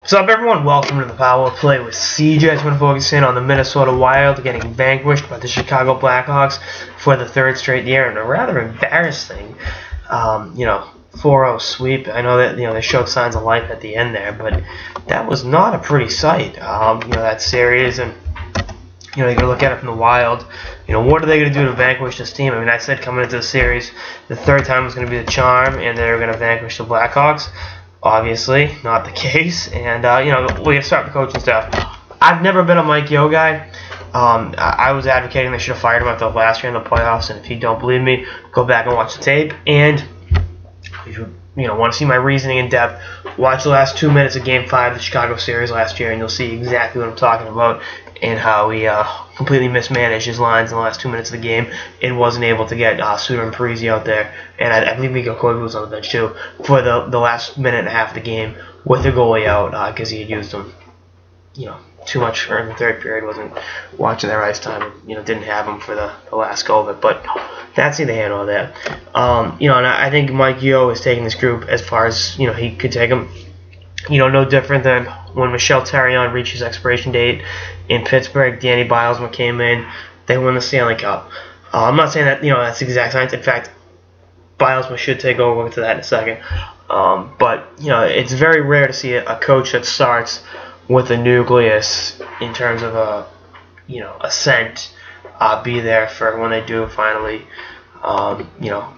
What's up, everyone? Welcome to the Power Play with CJ. I just want to focus in on the Minnesota Wild getting vanquished by the Chicago Blackhawks for the third straight year in a rather embarrassing, 4-0 sweep. I know that they showed signs of life at the end there, but that was not a pretty sight. That series, and you got to look at it from the Wild. What are they going to do to vanquish this team? I mean, I said coming into the series, the third time was going to be the charm, and they were going to vanquish the Blackhawks. Obviously, not the case, and we have to start the coaching staff. I've never been a Mike Yeo guy. I was advocating they should have fired him after the last year in the playoffs, and if you don't believe me, go back and watch the tape. And if you want to see my reasoning in depth, watch the last 2 minutes of Game 5 of the Chicago series last year, and you'll see exactly what I'm talking about and how he completely mismanaged his lines in the last 2 minutes of the game and wasn't able to get Suter and Parise out there. And I believe Miko Koivu was on the bench too for the last minute and a half of the game with the goalie out because he had used them too much in the third period, wasn't watching their ice time, didn't have them for the last go of it. But that's neither here nor there. And I think Mike Yeo is taking this group as far as he could take them. No different than when Michel Therrien reached his expiration date in Pittsburgh. Danny Bylsma came in. They won the Stanley Cup. I'm not saying that that's the exact science. In fact, Bylsma should take over. We'll get to that in a second. But it's very rare to see a coach that starts with a nucleus in terms of a ascent be there for when they do finally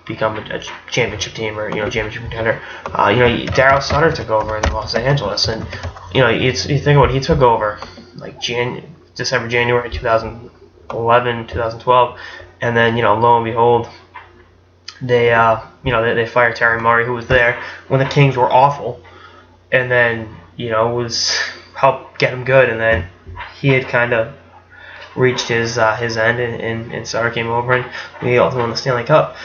become a championship team or championship contender. Daryl Sutter took over in Los Angeles, and you think about it, he took over like January 2011, 2012, and then lo and behold, they they fired Terry Murray, who was there when the Kings were awful, and then was helped get him good, and then he had kind of reached his end, and Sutter came over, and we also won the Stanley Cup.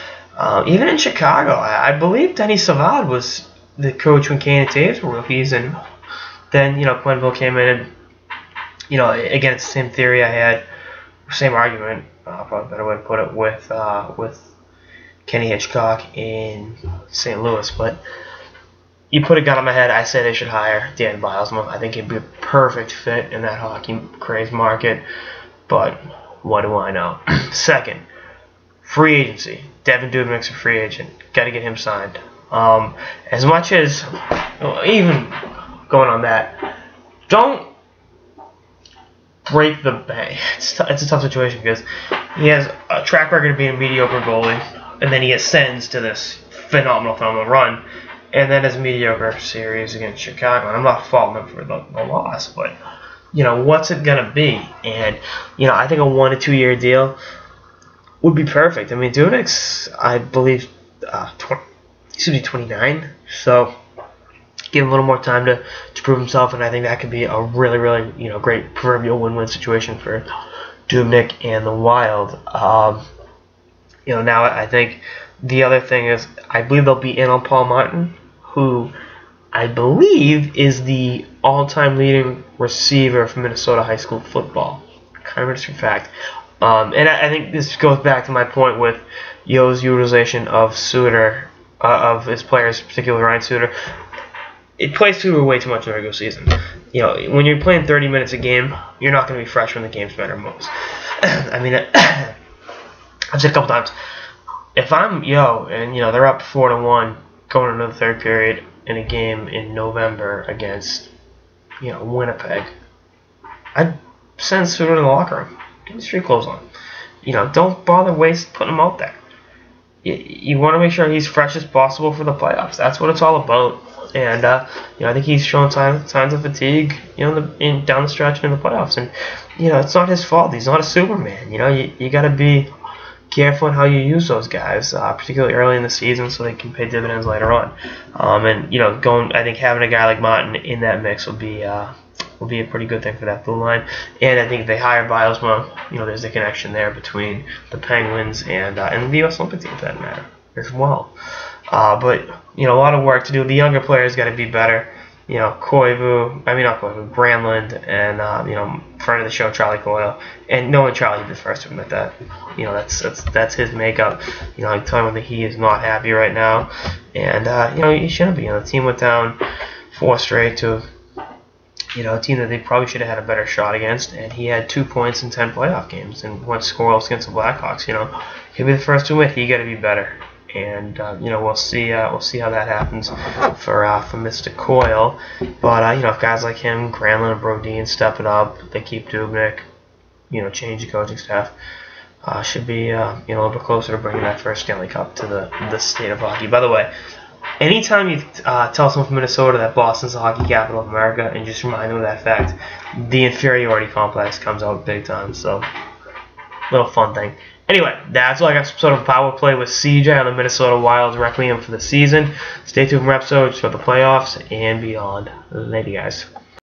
Even in Chicago, I believe Denny Savard was the coach when Kane and Taves were rookies, and then Quenneville came in, and again, it's the same theory I had, same argument, probably a better way to put it, with Kenny Hitchcock in St. Louis. But you put a gun on my head, I say they should hire Dan Bylsma. I think he'd be a perfect fit in that hockey craze market. But what do I know? Second, free agency. Devin Dubnyk's a free agent. Got to get him signed. As much as, even going on that, don't break the bank. It's a tough situation because he has a track record of being a mediocre goalie, and then he ascends to this phenomenal run, and then his mediocre series against Chicago. And I'm not faulting him for the loss, but what's it going to be? And, I think a 1 to 2 year deal would be perfect. I mean, Dubnyk's, I believe, 29. So, give him a little more time to prove himself, and I think that could be a really, really, great proverbial win-win situation for Dubnyk and the Wild. Now I think the other thing is, I believe they'll be in on Paul Martin, who I believe is the all-time leading receiver for Minnesota high school football. Kind of interesting fact. And I think this goes back to my point with Yeo's utilization of Suter, of his players, particularly Ryan Suter. It plays Suter way too much in the regular season. When you're playing 30 minutes a game, you're not going to be fresh when the games matter most. I mean, I've said a couple times, if I'm Yeo and they're up 4-1 going into the third period in a game in November against Winnipeg, I'd send Suter to the locker room. Get his street clothes on. Don't bother putting him out there. You want to make sure he's fresh as possible for the playoffs. That's what it's all about. And I think he's shown signs of fatigue, down the stretch in the playoffs. And it's not his fault. He's not a Superman. You got to be careful in how you use those guys, particularly early in the season, so they can pay dividends later on. I think having a guy like Martin in that mix will be a pretty good thing for that blue line. And I think if they hire Bylsma, there's a connection there between the Penguins and the U.S. Olympic team, for that matter, as well. But a lot of work to do. The younger players got to be better. Granlund, and friend of the show, Charlie Coyle, and knowing Charlie, he'd be the first to admit that. That's his makeup. I'm telling him that he is not happy right now, and he shouldn't be. The team went down 4 straight to a team that they probably should have had a better shot against, and he had 2 points in 10 playoff games and went scoreless against the Blackhawks. He'll be the first to admit he got to be better, and we'll see how that happens for Mr. Coyle. But if guys like him, Granlund and Brodin, step it up, they keep Dubnyk, change the coaching staff. Should be a little bit closer to bringing that first Stanley Cup to the state of hockey. By the way, anytime you tell someone from Minnesota that Boston's the hockey capital of America and just remind them of that fact, the inferiority complex comes out big time. So, little fun thing. Anyway, that's all I got. Some sort of power play with CJ on the Minnesota Wild's requiem for the season. Stay tuned for episodes for the playoffs and beyond. Later, guys.